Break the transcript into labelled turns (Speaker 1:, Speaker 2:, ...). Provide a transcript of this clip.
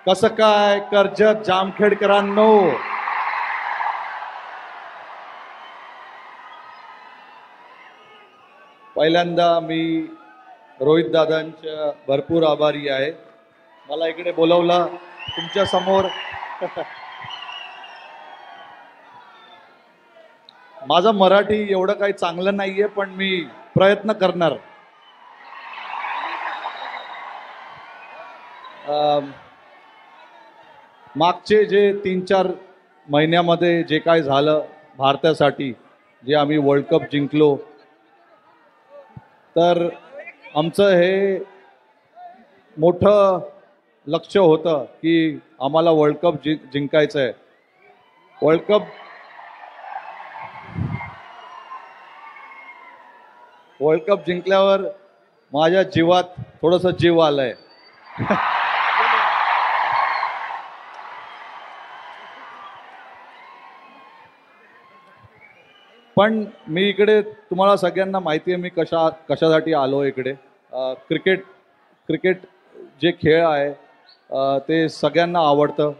Speaker 1: कसं काय कर्जत जामखेडकरांनो, पहिल्यांदा मी रोहित दादांच्या भरपूर आभारी आहे. मला इकडे बोलवलं तुमच्या समोर. माझं मराठी एवढं काही चांगलं नाहीये, पण मी प्रयत्न करणार. मागचे जे 3-4 महिन्यामध्ये जे काय झालं भारतासाठी, जे आम्ही वर्ल्ड कप जिंकलो, तर आमचं हे मोठं लक्ष्य होतं की आम्हाला वर्ल्ड कप जिंकायचं आहे. वर्ल्ड कप जिंकल्यावर माझ्या जीवात थोडंसं जीव आलंय. पण मी इकडे तुम्हाला सगळ्यांना माहिती आहे मी कशासाठी आलो इकडे. क्रिकेट जे खेळ आहे ते सगळ्यांना आवडतं.